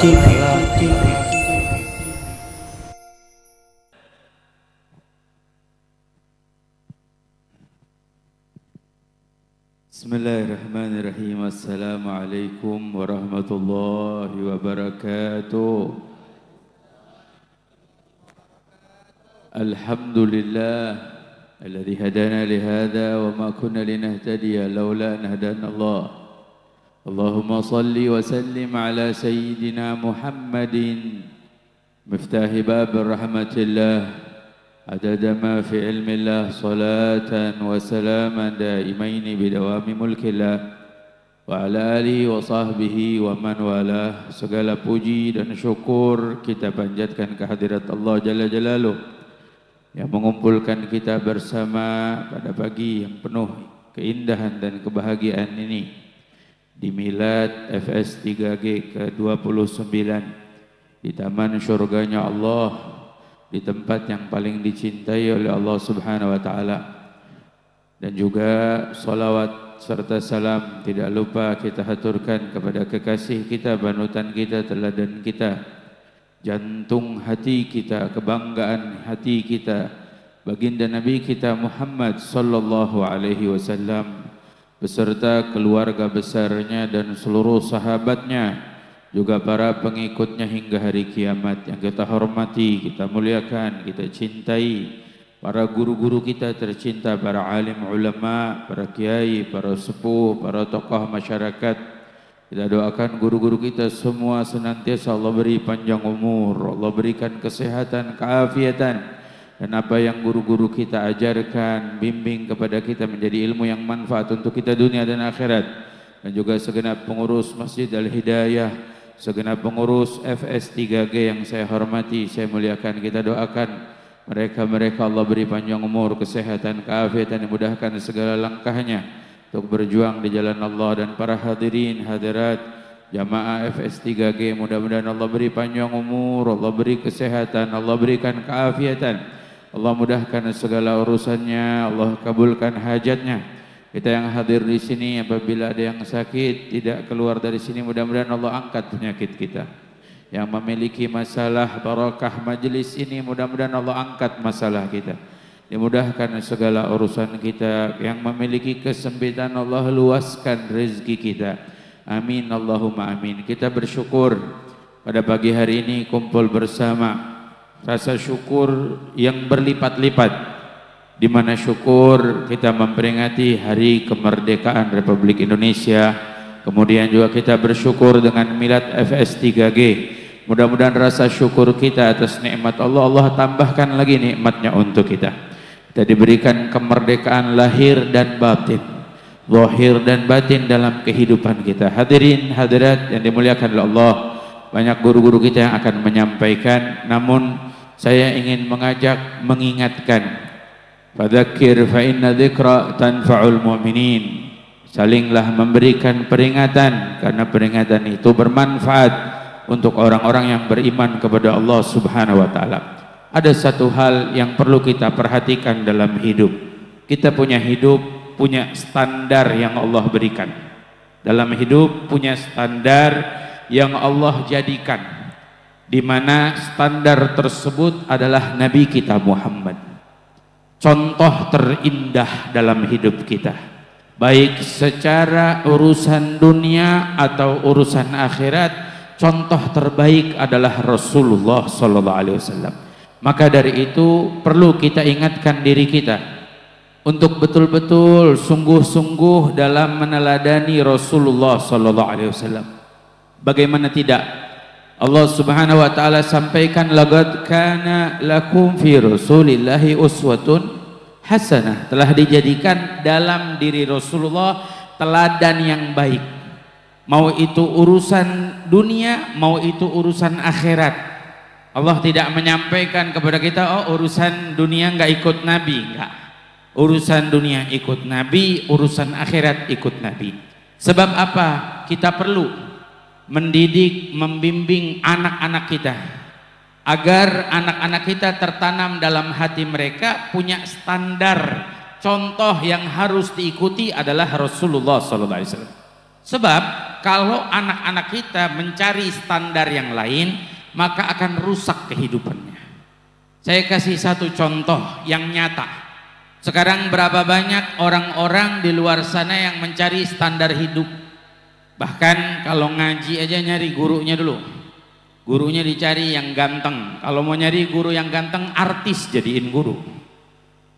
Bismillahirrahmanirrahim. Assalamualaikum warahmatullahi wabarakatuh. Alhamdulillah alladzi hadana li hadza wa ma kunna linahtadiya laula an hadana Allah. Allahumma salli wa sallim ala sayyidina Muhammadin miftahi bab rahmatillah عدد ما في علم الله صلاة وسلاما دائمين بدوام ملك الله وعلى آله وصحبه ومن والاه. Segala puji dan syukur kita panjatkan kehadirat Allah Jalla Jalaluh yang mengumpulkan kita bersama pada pagi yang penuh keindahan dan kebahagiaan ini di Milad FS 3G ke-29 di taman syurganya Allah, di tempat yang paling dicintai oleh Allah Subhanahu wa taala. Dan juga salawat serta salam tidak lupa kita haturkan kepada kekasih kita, panutan kita, teladan kita, jantung hati kita, kebanggaan hati kita, baginda Nabi kita Muhammad sallallahu alaihi wasallam beserta keluarga besarnya dan seluruh sahabatnya, juga para pengikutnya hingga hari kiamat. Yang kita hormati, kita muliakan, kita cintai para guru-guru kita tercinta, para alim ulama, para kiai, para sepuh, para tokoh masyarakat. Kita doakan guru-guru kita semua senantiasa Allah beri panjang umur, Allah berikan kesehatan, keafiatan, dan apa yang guru-guru kita ajarkan, bimbing kepada kita menjadi ilmu yang manfaat untuk kita dunia dan akhirat. Dan juga segenap pengurus Masjid Al-Hidayah, segenap pengurus FS 3G yang saya hormati, saya muliakan, kita doakan mereka Allah beri panjang umur, kesehatan, keafiatan, dimudahkan segala langkahnya untuk berjuang di jalan Allah. Dan para hadirin hadirat jamaah FS 3G, mudah-mudahan Allah beri panjang umur, Allah beri kesehatan, Allah berikan keafiatan, Allah mudahkan segala urusannya, Allah kabulkan hajatnya. Kita yang hadir di sini, apabila ada yang sakit tidak keluar dari sini, mudah-mudahan Allah angkat penyakit kita. Yang memiliki masalah barakah majelis ini, mudah-mudahan Allah angkat masalah kita, dimudahkan segala urusan kita. Yang memiliki kesempitan, Allah luaskan rezeki kita. Amin Allahumma amin. Kita bersyukur pada pagi hari ini kumpul bersama, rasa syukur yang berlipat-lipat, di mana syukur kita memperingati hari kemerdekaan Republik Indonesia. Kemudian juga kita bersyukur dengan Milad FS 3G. Mudah-mudahan rasa syukur kita atas nikmat Allah, Allah tambahkan lagi nikmatnya untuk kita. Kita diberikan kemerdekaan lahir dan batin, zahir dan batin dalam kehidupan kita. Hadirin hadirat yang dimuliakan oleh Allah, banyak guru-guru kita yang akan menyampaikan, namun saya ingin mengajak, mengingatkan, fadzakir fa inna dzikra tanfa'ul mu'minin. Salinglah memberikan peringatan, karena peringatan itu bermanfaat untuk orang-orang yang beriman kepada Allah Subhanahu wa taala. Ada satu hal yang perlu kita perhatikan dalam hidup. Kita punya hidup, punya standar yang Allah berikan. Dalam hidup punya standar yang Allah jadikan, di mana standar tersebut adalah Nabi kita Muhammad. Contoh terindah dalam hidup kita, baik secara urusan dunia atau urusan akhirat, contoh terbaik adalah Rasulullah sallallahu alaihi wasallam. Maka dari itu perlu kita ingatkan diri kita untuk betul-betul sungguh-sungguh dalam meneladani Rasulullah sallallahu alaihi wasallam. Bagaimana tidak? Allah Subhanahu wa taala sampaikan, laqad kana lakum fi Rasulillahi uswatun hasanah. Telah dijadikan dalam diri Rasulullah teladan yang baik. Mau itu urusan dunia, mau itu urusan akhirat. Allah tidak menyampaikan kepada kita, oh urusan dunia enggak ikut Nabi, enggak. Urusan dunia ikut Nabi, urusan akhirat ikut Nabi. Sebab apa? Kita perlu mendidik, membimbing anak-anak kita agar anak-anak kita tertanam dalam hati mereka punya standar, contoh yang harus diikuti adalah Rasulullah sallallahu alaihi wasallam. Sebab kalau anak-anak kita mencari standar yang lain, maka akan rusak kehidupannya. Saya kasih satu contoh yang nyata. Sekarang berapa banyak orang-orang di luar sana yang mencari standar hidup. Bahkan kalau ngaji aja nyari gurunya dulu. Gurunya dicari yang ganteng. Kalau mau nyari guru yang ganteng, artis jadiin guru.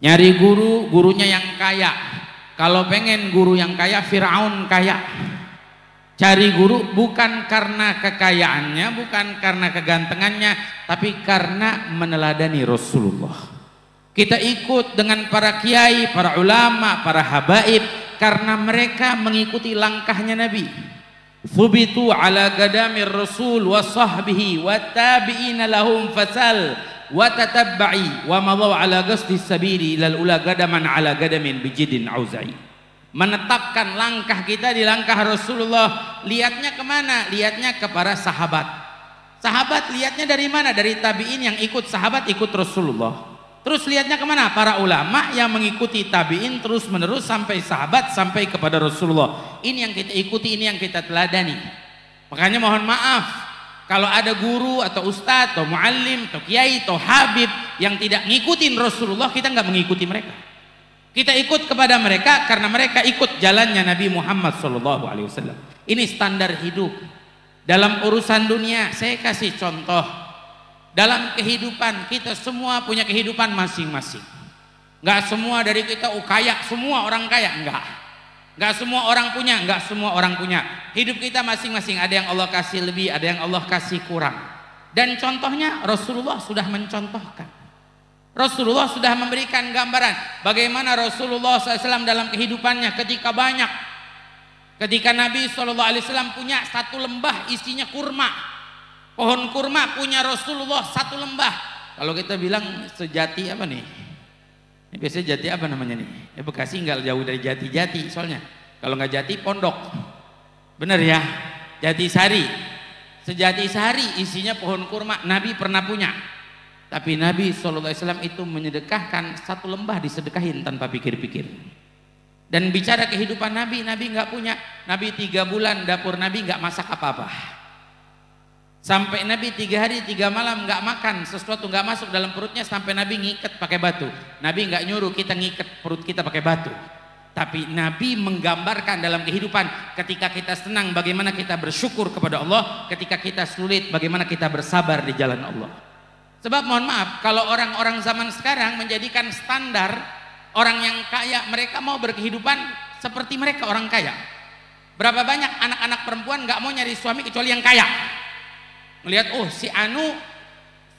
Nyari guru, gurunya yang kaya. Kalau pengen guru yang kaya, Firaun kaya. Cari guru bukan karena kekayaannya, bukan karena kegantengannya, tapi karena meneladani Rasulullah. Kita ikut dengan para kiai, para ulama, para habaib karena mereka mengikuti langkahnya Nabi. Fubitu ala gadamir Rasul wa sahbihi wa tabi'ina lahum fasal wa tatabba'i wa madaw ala qasdi sabili ilal ula gadaman ala gadamin bijidin auza'i. Menetapkan langkah kita di langkah Rasulullah. Lihatnya kemana? Lihatnya ke para sahabat. Sahabat lihatnya dari mana? Dari tabi'in yang ikut sahabat, ikut Rasulullah. Terus lihatnya kemana? Para ulama yang mengikuti tabi'in terus menerus sampai sahabat, sampai kepada Rasulullah. Ini yang kita ikuti, ini yang kita teladani. Makanya mohon maaf kalau ada guru atau ustadz atau muallim atau kiai atau habib yang tidak ngikutin Rasulullah, kita nggak mengikuti mereka. Kita ikut kepada mereka karena mereka ikut jalannya Nabi Muhammad SAW. Ini standar hidup. Dalam urusan dunia, saya kasih contoh. Dalam kehidupan, kita semua punya kehidupan masing-masing. Nggak semua dari kita kaya, semua orang kaya. Nggak semua orang punya, nggak semua orang punya. Hidup kita masing-masing, ada yang Allah kasih lebih, ada yang Allah kasih kurang. Dan contohnya Rasulullah sudah mencontohkan. Rasulullah sudah memberikan gambaran bagaimana Rasulullah SAW dalam kehidupannya ketika Nabi SAW punya satu lembah isinya kurma, pohon kurma punya Rasulullah satu lembah. Kalau kita bilang sejati apa nih? Ini biasanya jati apa namanya nih? Bekasi nggak jauh dari jati soalnya. Kalau nggak jati pondok, bener ya? Jatisari, Sejatisari isinya pohon kurma. Nabi pernah punya. Tapi Nabi SAW itu menyedekahkan satu lembah, disedekahin tanpa pikir-pikir. Dan bicara kehidupan Nabi nggak punya. Nabi 3 bulan dapur Nabi nggak masak apa-apa. Sampai Nabi 3 hari 3 malam nggak makan, sesuatu nggak masuk dalam perutnya sampai Nabi ngikat pakai batu. Nabi nggak nyuruh kita ngikat perut kita pakai batu. Tapi Nabi menggambarkan dalam kehidupan ketika kita senang bagaimana kita bersyukur kepada Allah, ketika kita sulit bagaimana kita bersabar di jalan Allah. Sebab mohon maaf, kalau orang-orang zaman sekarang menjadikan standar orang yang kaya, mereka mau berkehidupan seperti mereka orang kaya. Berapa banyak anak-anak perempuan nggak mau nyari suami kecuali yang kaya. Melihat, oh si Anu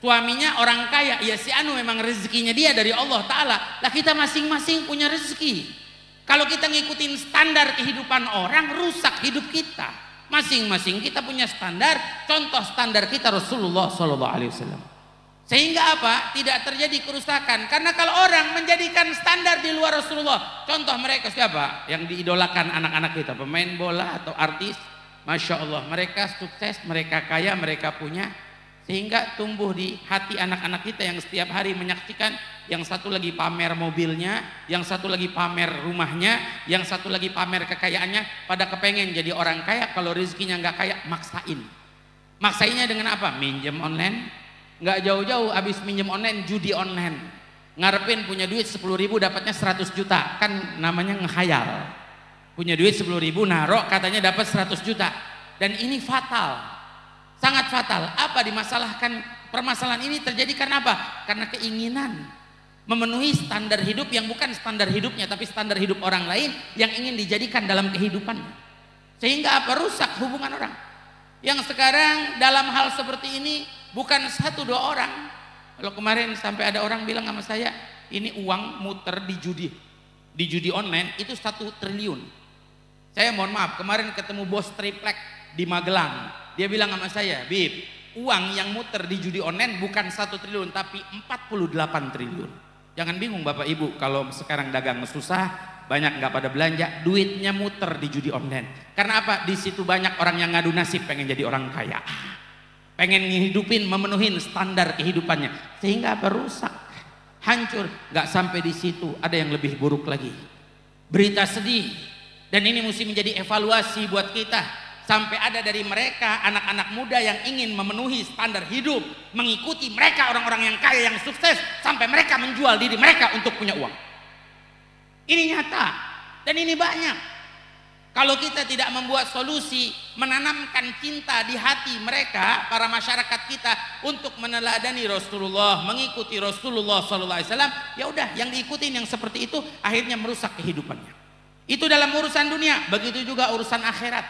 suaminya orang kaya, ya si Anu memang rezekinya dia dari Allah Ta'ala. Lah kita masing-masing punya rezeki. Kalau kita ngikutin standar kehidupan orang, rusak hidup kita. Masing-masing kita punya standar, contoh standar kita Rasulullah SAW. Sehingga apa? Tidak terjadi kerusakan. Karena kalau orang menjadikan standar di luar Rasulullah, contoh mereka siapa? Yang diidolakan anak-anak kita, pemain bola atau artis, Masya Allah, mereka sukses, mereka kaya, mereka punya. Sehingga tumbuh di hati anak-anak kita yang setiap hari menyaksikan, yang satu lagi pamer mobilnya, yang satu lagi pamer rumahnya, yang satu lagi pamer kekayaannya, pada kepengen jadi orang kaya, kalau rezekinya nggak kaya, maksain. Maksainnya dengan apa? Minjem online. Nggak jauh-jauh habis minjem online, judi online. Ngarepin punya duit 10.000 dapatnya 100 juta, kan namanya ngehayal. Punya duit 10.000 narok katanya dapat 100 juta. Dan ini fatal, sangat fatal. Apa dimasalahkan? Permasalahan ini terjadi karena apa? Karena keinginan memenuhi standar hidup yang bukan standar hidupnya, tapi standar hidup orang lain yang ingin dijadikan dalam kehidupannya. Sehingga apa? Rusak hubungan orang. Yang sekarang dalam hal seperti ini bukan 1-2 orang. Kalau kemarin sampai ada orang bilang sama saya, ini uang muter di judi online itu 1 triliun. Saya mohon maaf, kemarin ketemu bos triplek di Magelang. Dia bilang sama saya, Bib, uang yang muter di judi online bukan 1 triliun tapi 48 triliun. Jangan bingung Bapak Ibu kalau sekarang dagang susah, banyak nggak pada belanja, duitnya muter di judi online. Karena apa? Di situ banyak orang yang ngadu nasib pengen jadi orang kaya. Pengen ngehidupin, memenuhi standar kehidupannya, sehingga apa? Rusak, hancur. Nggak sampai di situ, ada yang lebih buruk lagi. Berita sedih, dan ini mesti menjadi evaluasi buat kita. Sampai ada dari mereka anak-anak muda yang ingin memenuhi standar hidup, mengikuti mereka orang-orang yang kaya yang sukses, sampai mereka menjual diri mereka untuk punya uang. Ini nyata dan ini banyak. Kalau kita tidak membuat solusi, menanamkan cinta di hati mereka, para masyarakat kita, untuk meneladani Rasulullah, mengikuti Rasulullah SAW, ya udah, yang diikutin yang seperti itu akhirnya merusak kehidupannya. Itu dalam urusan dunia, begitu juga urusan akhirat.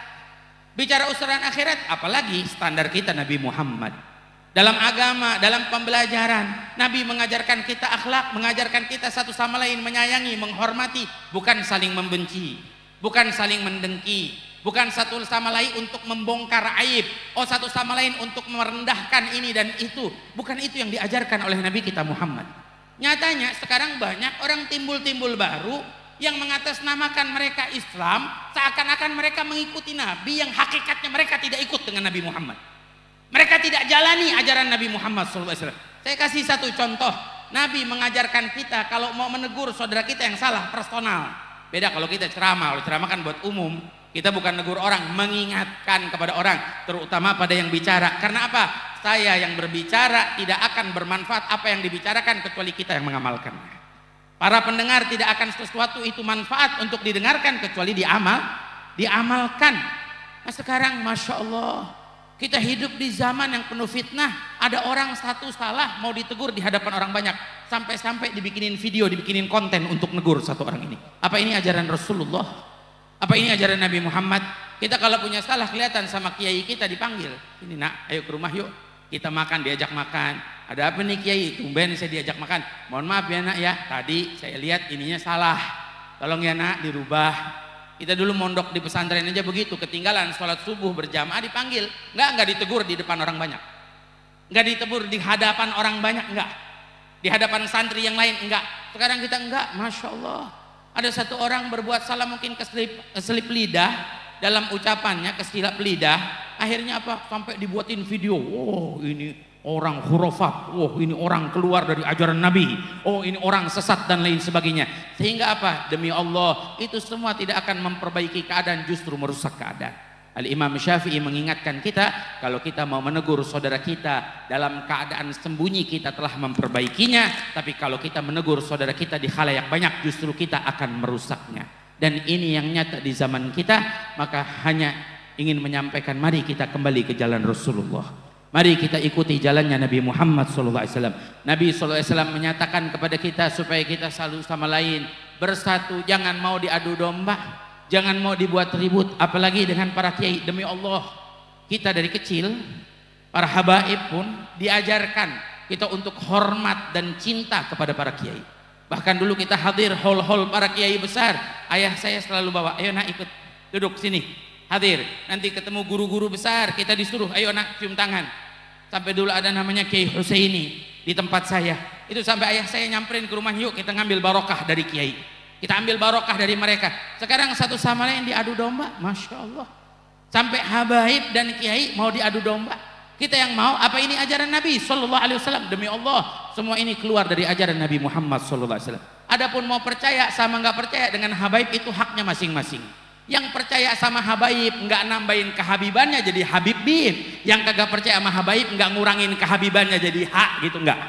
Bicara urusan akhirat, apalagi standar kita Nabi Muhammad. Dalam agama, dalam pembelajaran, Nabi mengajarkan kita akhlak, mengajarkan kita satu sama lain menyayangi, menghormati, bukan saling membenci. Bukan saling mendengki, bukan satu sama lain untuk membongkar aib, satu sama lain untuk merendahkan ini dan itu. Bukan itu yang diajarkan oleh Nabi kita Muhammad. Nyatanya sekarang banyak orang timbul-timbul baru yang mengatasnamakan mereka Islam, seakan-akan mereka mengikuti Nabi yang hakikatnya mereka tidak ikut dengan Nabi Muhammad. Mereka tidak jalani ajaran Nabi Muhammad SAW. Saya kasih satu contoh. Nabi mengajarkan kita kalau mau menegur saudara kita yang salah, personal. Beda kalau kita ceramah. Kalau ceramah kan buat umum. Kita bukan negur orang, mengingatkan kepada orang, terutama pada yang bicara. Karena apa? Saya yang berbicara tidak akan bermanfaat apa yang dibicarakan kecuali kita yang mengamalkan. Para pendengar tidak akan sesuatu itu manfaat untuk didengarkan kecuali diamalkan. Nah sekarang Masya Allah, kita hidup di zaman yang penuh fitnah. Ada orang satu salah mau ditegur di hadapan orang banyak, sampai-sampai dibikinin video, dibikinin konten untuk negur satu orang ini. Apa ini ajaran Rasulullah? Apa ini ajaran Nabi Muhammad? Kita kalau punya salah kelihatan sama kiai kita dipanggil. Ini nak, ayo ke rumah yuk. Kita makan, diajak makan. Ada apa nih kiai? Tumben saya diajak makan. Mohon maaf ya nak ya, tadi saya lihat ininya salah. Tolong ya nak dirubah. Kita dulu mondok di pesantren aja begitu, ketinggalan sholat subuh berjamaah dipanggil, enggak ditegur di depan orang banyak, enggak ditegur di hadapan orang banyak, enggak di hadapan santri yang lain, enggak. Sekarang kita enggak. Masya Allah, ada satu orang berbuat salah mungkin keselip lidah dalam ucapannya, kesilap lidah, akhirnya apa? Sampai dibuatin video. Oh ini orang khurafat, oh ini orang keluar dari ajaran Nabi, oh ini orang sesat dan lain sebagainya. Sehingga apa? Demi Allah, itu semua tidak akan memperbaiki keadaan, justru merusak keadaan. Al-Imam Syafi'i mengingatkan kita, kalau kita mau menegur saudara kita dalam keadaan sembunyi kita telah memperbaikinya, tapi kalau kita menegur saudara kita di khalayak banyak, justru kita akan merusaknya. Dan ini yang nyata di zaman kita. Maka hanya ingin menyampaikan, mari kita kembali ke jalan Rasulullah. Mari kita ikuti jalannya Nabi Muhammad SAW. Nabi SAW menyatakan kepada kita supaya kita selalu sama lain bersatu, jangan mau diadu domba, jangan mau dibuat ribut, apalagi dengan para kiai. Demi Allah, kita dari kecil, para habaib pun diajarkan kita untuk hormat dan cinta kepada para kiai. Bahkan dulu kita hadir hall-hall para kiai besar, ayah saya selalu bawa, ayo nak ikut duduk sini, hadir. Nanti ketemu guru-guru besar, kita disuruh, ayo nak cium tangan. Sampai dulu ada namanya Kiai Husaini di tempat saya. Itu sampai ayah saya nyamperin ke rumah, yuk kita ngambil barokah dari kiai. Kita ambil barokah dari mereka. Sekarang satu sama lain diadu domba, Masya Allah. Sampai habaib dan kiai mau diadu domba. Kita yang mau, apa ini ajaran Nabi Sallallahu Alaihi Wasallam? Demi Allah, semua ini keluar dari ajaran Nabi Muhammad Sallallahu Alaihi Wasallam. Adapun mau percaya sama nggak percaya dengan habaib, itu haknya masing-masing. Yang percaya sama habaib nggak nambahin kehabibannya jadi habib bib, yang kagak percaya sama habaib nggak ngurangin kehabibannya jadi hak gitu, nggak.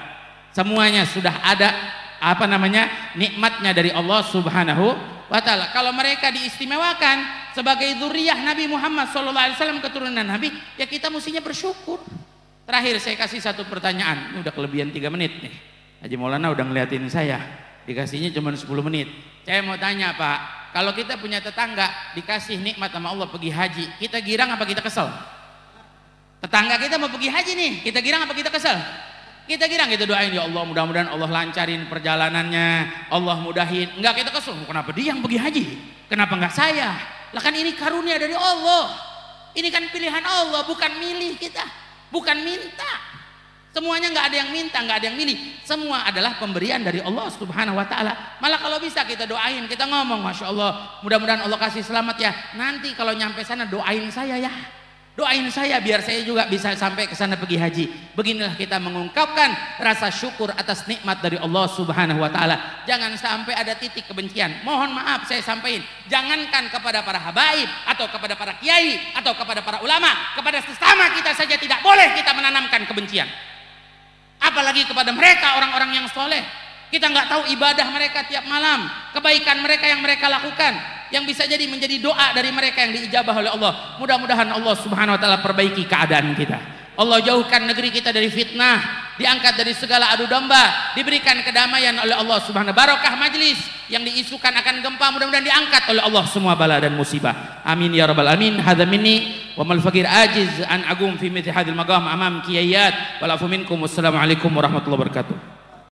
Semuanya sudah ada apa namanya nikmatnya dari Allah Subhanahu wa Ta'ala. Kalau mereka diistimewakan sebagai zuriyah Nabi Muhammad SAW, keturunan Nabi, ya kita mestinya bersyukur. Terakhir saya kasih satu pertanyaan. Ini udah kelebihan 3 menit nih, Haji Maulana udah ngeliatin saya, dikasihnya cuma 10 menit. Saya mau tanya Pak, kalau kita punya tetangga dikasih nikmat sama Allah pergi haji, kita girang apa kita kesel? Tetangga kita mau pergi haji nih, kita girang apa kita kesel? Kita girang, kita doain, ya Allah mudah-mudahan Allah lancarin perjalanannya, Allah mudahin. Enggak, kita kesel, kenapa dia yang pergi haji? Kenapa enggak saya? Lah kan ini karunia dari Allah. Ini kan pilihan Allah, bukan milih kita, bukan minta. Semuanya nggak ada yang minta, nggak ada yang milih. Semua adalah pemberian dari Allah Subhanahu wa Ta'ala. Malah kalau bisa kita doain, kita ngomong, Masya Allah, mudah-mudahan Allah kasih selamat ya. Nanti kalau nyampe sana doain saya ya. Doain saya biar saya juga bisa sampai ke sana pergi haji. Beginilah kita mengungkapkan rasa syukur atas nikmat dari Allah Subhanahu wa taala. Jangan sampai ada titik kebencian. Mohon maaf saya sampaikan, jangankan kepada para habaib atau kepada para kiai atau kepada para ulama, kepada sesama kita saja tidak boleh kita menanamkan kebencian. Apalagi kepada mereka orang-orang yang soleh. Kita nggak tahu ibadah mereka tiap malam, kebaikan mereka yang mereka lakukan, yang bisa jadi menjadi doa dari mereka yang diijabah oleh Allah. Mudah-mudahan Allah Subhanahu wa taala perbaiki keadaan kita. Allah jauhkan negeri kita dari fitnah, diangkat dari segala adu domba, diberikan kedamaian oleh Allah Subhanahu. Barokah majlis yang diisukan akan gempa, mudah-mudahan diangkat oleh Allah semua bala dan musibah. Amin ya rabbal alamin. Hadza minni wa mal fakir ajiz an agum fi mithli hadhil maqam amam qiyayat wal afu minkum. Wassalamualaikum warahmatullahi wabarakatuh.